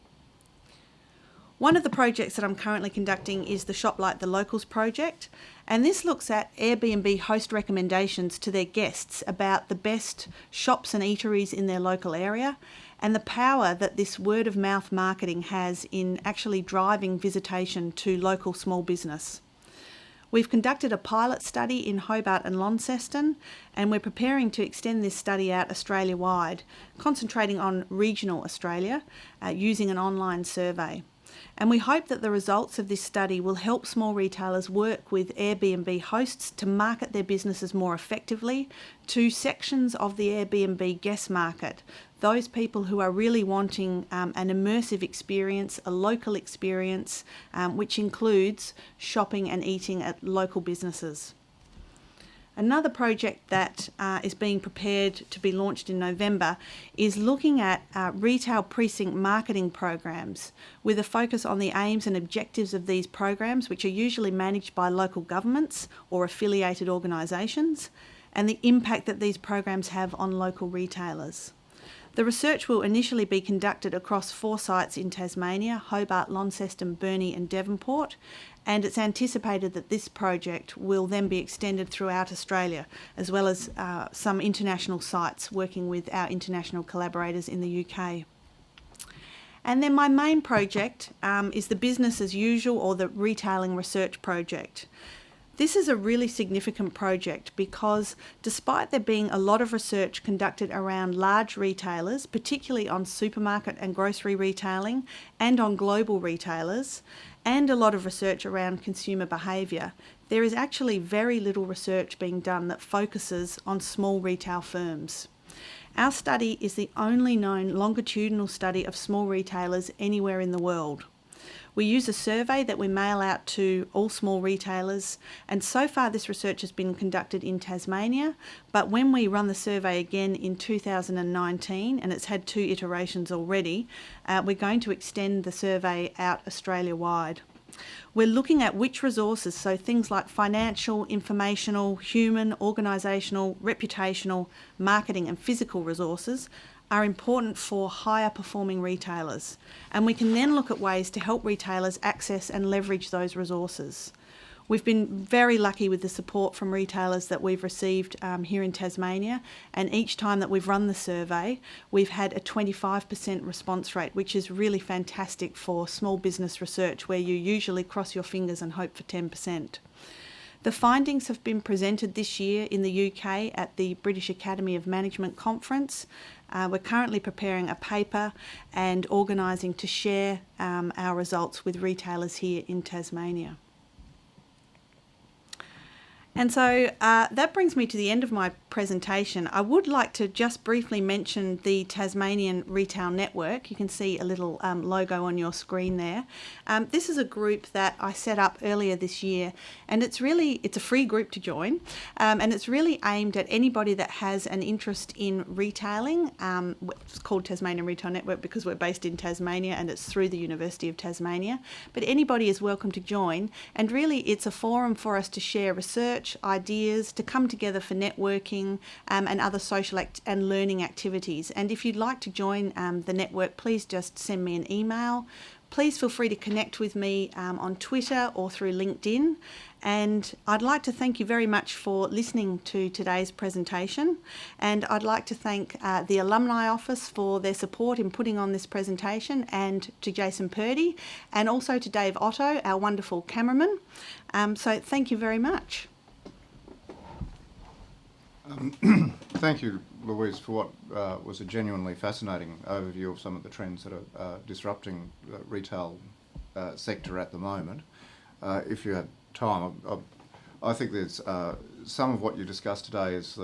One of the projects that I'm currently conducting is the Shop Like the Locals project, and this looks at Airbnb host recommendations to their guests about the best shops and eateries in their local area and the power that this word of mouth marketing has in actually driving visitation to local small business. We've conducted a pilot study in Hobart and Launceston, and we're preparing to extend this study out Australia-wide, concentrating on regional Australia using an online survey. And we hope that the results of this study will help small retailers work with Airbnb hosts to market their businesses more effectively to sections of the Airbnb guest market, those people who are really wanting an immersive experience, a local experience, which includes shopping and eating at local businesses. Another project that is being prepared to be launched in November is looking at retail precinct marketing programs with a focus on the aims and objectives of these programs, which are usually managed by local governments or affiliated organisations, and the impact that these programs have on local retailers. The research will initially be conducted across 4 sites in Tasmania: Hobart, Launceston, Burnie and Devonport, and it's anticipated that this project will then be extended throughout Australia, as well as some international sites working with our international collaborators in the UK. And then my main project is the Business as Usual, or the Retailing Research Project. This is a really significant project because despite there being a lot of research conducted around large retailers, particularly on supermarket and grocery retailing and on global retailers, and a lot of research around consumer behaviour, there is actually very little research being done that focuses on small retail firms. Our study is the only known longitudinal study of small retailers anywhere in the world. We use a survey that we mail out to all small retailers, and so far this research has been conducted in Tasmania, but when we run the survey again in 2019, and it's had 2 iterations already, we're going to extend the survey out Australia-wide. We're looking at which resources, so things like financial, informational, human, organisational, reputational, marketing and physical resources are important for higher performing retailers. And we can then look at ways to help retailers access and leverage those resources. We've been very lucky with the support from retailers that we've received here in Tasmania, and each time that we've run the survey, we've had a 25% response rate, which is really fantastic for small business research, where you usually cross your fingers and hope for 10%. The findings have been presented this year in the UK at the British Academy of Management Conference. We're currently preparing a paper and organising to share our results with retailers here in Tasmania. And so that brings me to the end of my presentation. I would like to just briefly mention the Tasmanian Retail Network. You can see a little logo on your screen there. This is a group that I set up earlier this year, and it's a free group to join, and it's really aimed at anybody that has an interest in retailing. It's called Tasmanian Retail Network because we're based in Tasmania and it's through the University of Tasmania, but anybody is welcome to join, and really it's a forum for us to share research, ideas, to come together for networking and other social and learning activities. And if you'd like to join the network, please just send me an email. Please feel free to connect with me on Twitter or through LinkedIn. And I'd like to thank you very much for listening to today's presentation. And I'd like to thank the Alumni Office for their support in putting on this presentation, and to Jason Purdy, and also to Dave Otto, our wonderful cameraman. So thank you very much. Thank you, Louise, for what was a genuinely fascinating overview of some of the trends that are disrupting the retail sector at the moment. If you had time, I think there's some of what you discussed today is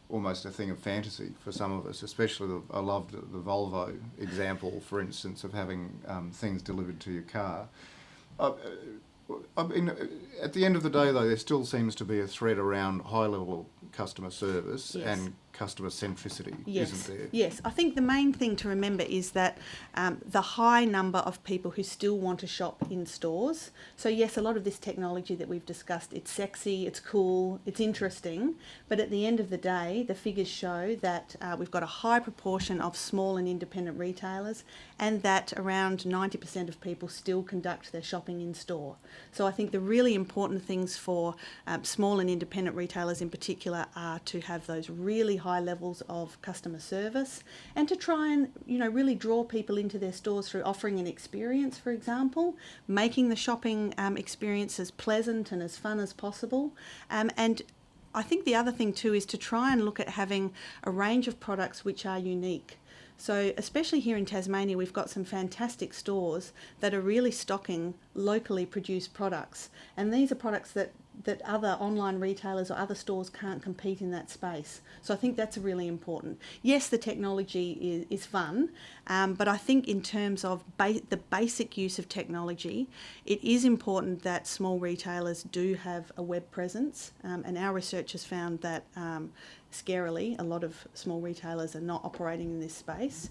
almost a thing of fantasy for some of us, especially I loved the Volvo example, for instance, of having things delivered to your car. I mean, at the end of the day, though, there still seems to be a thread around high-level customer service and customer centricity, isn't there? Yes, I think the main thing to remember is that the high number of people who still want to shop in stores. So yes, a lot of this technology that we've discussed, it's sexy, it's cool, it's interesting, but at the end of the day, the figures show that we've got a high proportion of small and independent retailers, and that around 90% of people still conduct their shopping in store. So I think the really important things for small and independent retailers in particular are to have those really high levels of customer service, and to try and really draw people into their stores through offering an experience, for example, making the shopping experience as pleasant and as fun as possible. And I think the other thing too is to try and look at having a range of products which are unique. So especially here in Tasmania, we've got some fantastic stores that are really stocking locally produced products, and these are products that other online retailers or other stores can't compete in that space. So I think that's really important. Yes, the technology is fun, but I think in terms of the basic use of technology, it is important that small retailers do have a web presence, and our research has found that scarily a lot of small retailers are not operating in this space.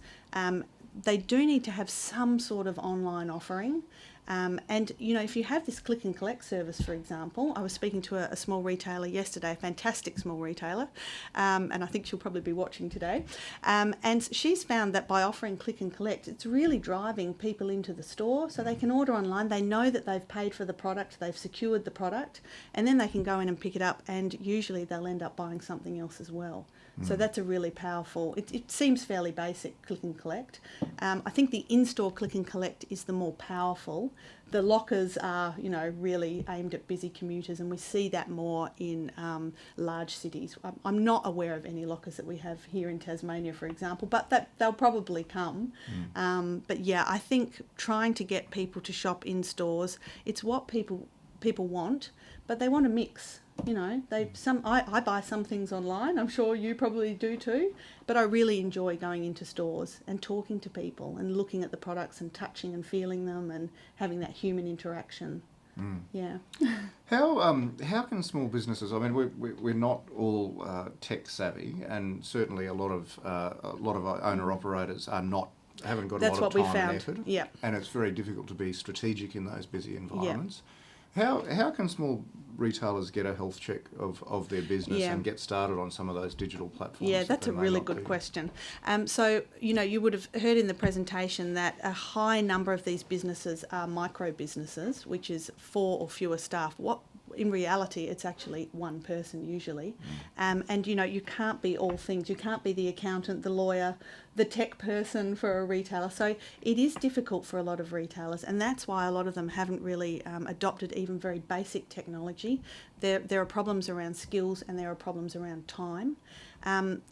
They do need to have some sort of online offering. And if you have this click and collect service, for example, I was speaking to a small retailer yesterday, a fantastic small retailer, and I think she'll probably be watching today, and she's found that by offering click and collect, it's really driving people into the store so they can order online. They know that they've paid for the product, they've secured the product, and then they can go in and pick it up, and usually they'll end up buying something else as well. So that's a really powerful, it seems fairly basic, click and collect. I think the in-store click and collect is the more powerful. The lockers are, really aimed at busy commuters, and we see that more in large cities. I'm not aware of any lockers that we have here in Tasmania, for example, but they'll probably come. But yeah, I think trying to get people to shop in stores, it's what people want, but they want a mix. You know, I buy some things online. I'm sure you probably do too. But I really enjoy going into stores and talking to people and looking at the products and touching and feeling them and having that human interaction. Yeah. How can small businesses? I mean, we're not all tech savvy, and certainly a lot of owner operators haven't got a lot of time and effort. Yeah. And it's very difficult to be strategic in those busy environments. How can small retailers get a health check of their business and get started on some of those digital platforms? Yeah, that's a really good question. So, you know, you would have heard in the presentation that a high number of these businesses are micro businesses, which is 4 or fewer staff. In reality, it's actually one person usually. And, you know, you can't be all things. You can't be the accountant, the lawyer, the tech person for a retailer. So it is difficult for a lot of retailers, and that's why a lot of them haven't really adopted even very basic technology. There are problems around skills and there are problems around time.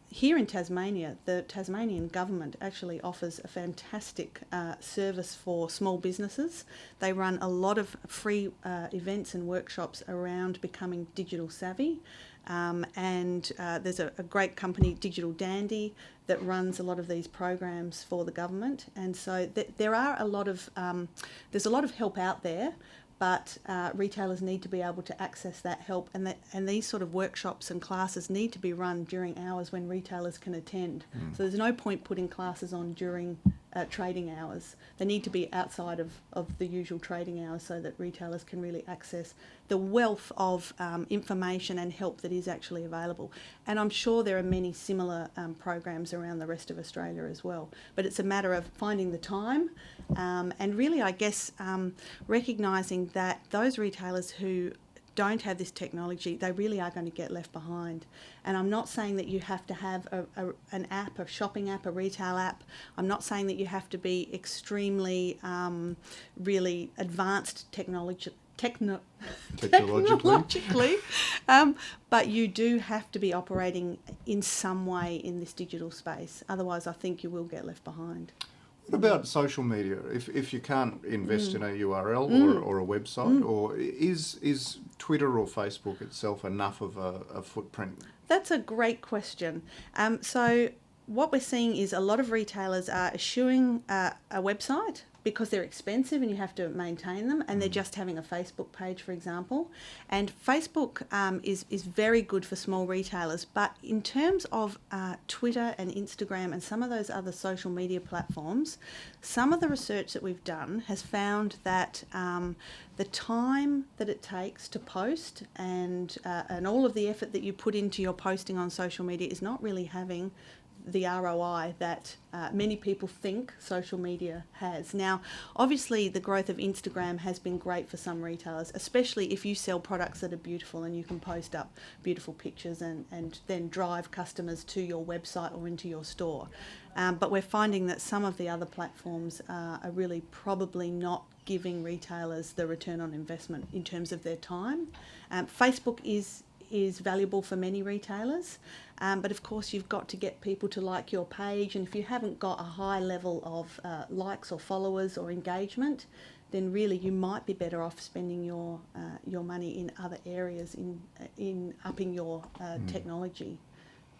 Here in Tasmania, the Tasmanian government actually offers a fantastic service for small businesses. They run a lot of free events and workshops around becoming digital savvy. And there's a great company, Digital Dandy, that runs a lot of these programs for the government. And so there are there's a lot of help out there, but retailers need to be able to access that help, and these sort of workshops and classes need to be run during hours when retailers can attend. So there's no point putting classes on during trading hours. They need to be outside of the usual trading hours so that retailers can really access the wealth of information and help that is actually available. And I'm sure there are many similar programs around the rest of Australia as well. But it's a matter of finding the time and really, I guess, recognising that those retailers who don't have this technology, they really are going to get left behind. And I'm not saying that you have to have an app, a shopping app, a retail app. I'm not saying that you have to be extremely, really advanced technologically, but you do have to be operating in some way in this digital space. Otherwise, I think you will get left behind. What about social media? If you can't invest in a URL or a website, or is Twitter or Facebook itself enough of a footprint? That's a great question. So what we're seeing is a lot of retailers are eschewing a website because they're expensive and you have to maintain them, and they're just having a Facebook page, for example. And Facebook is very good for small retailers, but in terms of Twitter and Instagram and some of those other social media platforms, some of the research that we've done has found that the time that it takes to post and all of the effort that you put into your posting on social media is not really having the ROI that many people think social media has. Now, obviously, the growth of Instagram has been great for some retailers, especially if you sell products that are beautiful and you can post up beautiful pictures and then drive customers to your website or into your store. But we're finding that some of the other platforms are really probably not giving retailers the return on investment in terms of their time. Facebook is valuable for many retailers, but of course you've got to get people to like your page, and if you haven't got a high level of likes or followers or engagement, then really you might be better off spending your money in other areas in upping your technology.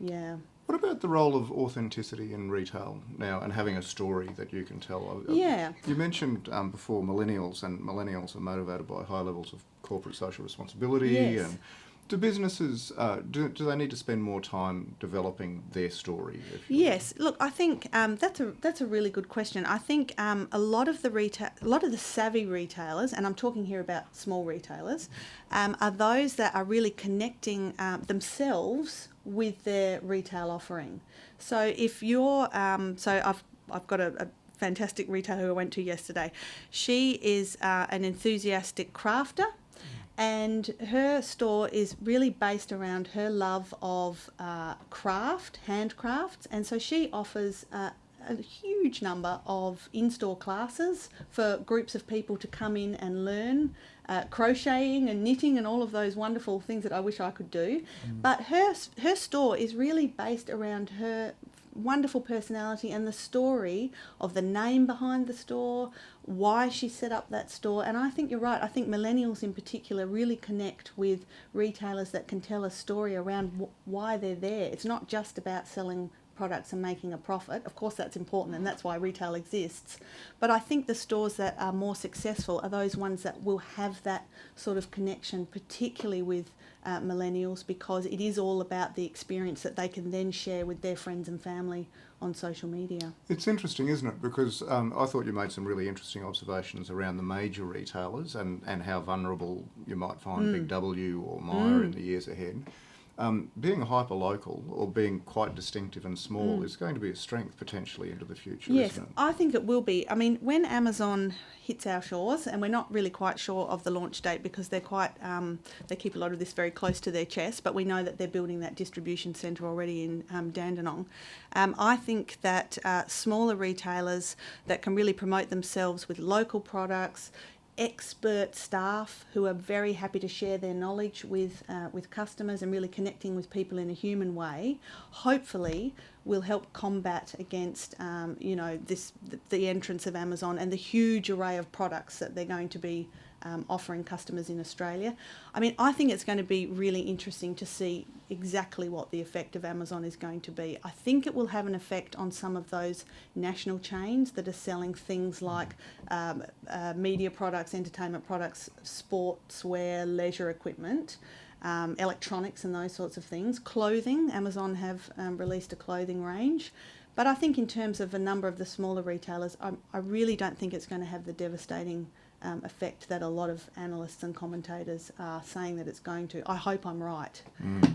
Yeah. What about the role of authenticity in retail now and having a story that you can tell? Yeah. You mentioned before millennials are motivated by high levels of corporate social responsibility. Yes. And do businesses, do they need to spend more time developing their story? Yes. Look, I think that's a really good question. I think a lot of the savvy retailers, and I'm talking here about small retailers, are those that are really connecting themselves with their retail offering. So if you're, I've got a fantastic retailer who I went to yesterday. She is an enthusiastic crafter. And her store is really based around her love of handcrafts, and so she offers a huge number of in-store classes for groups of people to come in and learn crocheting and knitting and all of those wonderful things that I wish I could do. But her store is really based around her wonderful personality, and the story of the name behind the store, why she set up that store. And I think you're right. I think millennials in particular really connect with retailers that can tell a story around why they're there. It's not just about selling products and making a profit. Of course that's important, and that's why retail exists, but I think the stores that are more successful are those ones that will have that sort of connection, particularly with millennials, because it is all about the experience that they can then share with their friends and family on social media. It's interesting, isn't it? Because I thought you made some really interesting observations around the major retailers and how vulnerable you might find Big W or Myer in the years ahead. Being hyper-local or being quite distinctive and small is going to be a strength potentially into the future, Yes, isn't it? I think it will be. I mean, when Amazon hits our shores, and we're not really quite sure of the launch date because they're quite, they keep a lot of this very close to their chest, but we know that they're building that distribution centre already in Dandenong. I think that smaller retailers that can really promote themselves with local products, expert staff who are very happy to share their knowledge with customers and really connecting with people in a human way, hopefully will help combat against the entrance of Amazon and the huge array of products that they're going to be offering customers in Australia. I mean, I think it's going to be really interesting to see exactly what the effect of Amazon is going to be. I think it will have an effect on some of those national chains that are selling things like media products, entertainment products, sportswear, leisure equipment, electronics and those sorts of things. Clothing, Amazon have released a clothing range. But I think in terms of a number of the smaller retailers, I really don't think it's going to have the devastating effect that a lot of analysts and commentators are saying that it's going to. I hope I'm right.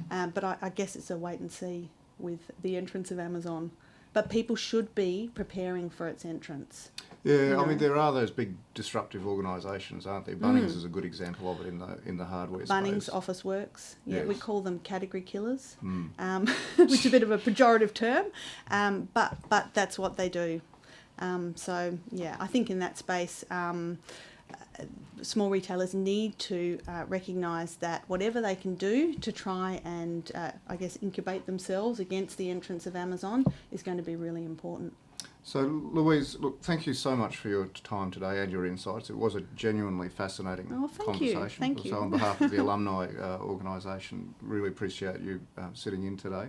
But I guess it's a wait and see with the entrance of Amazon. But people should be preparing for its entrance. Yeah, I mean, there are those big disruptive organisations, aren't there? Bunnings is a good example of it in the hardware Bunnings, space. Officeworks, yeah, Yes. we call them category killers, which is a bit of a pejorative term, but that's what they do. So, yeah, I think in that space, small retailers need to recognise that whatever they can do to try and, incubate themselves against the entrance of Amazon is going to be really important. So, Louise, look, thank you so much for your time today and your insights. It was a genuinely fascinating conversation. Thank you. So on behalf of the alumni organisation, really appreciate you sitting in today.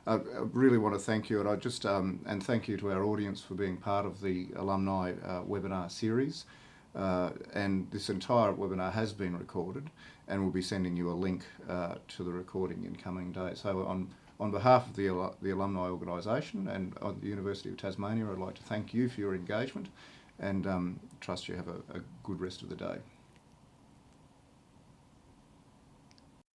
I really want to thank you, and I just and thank you to our audience for being part of the alumni webinar series. And this entire webinar has been recorded, and we'll be sending you a link to the recording in coming days. So on behalf of the alumni organisation and of the University of Tasmania, I'd like to thank you for your engagement and trust you have a good rest of the day.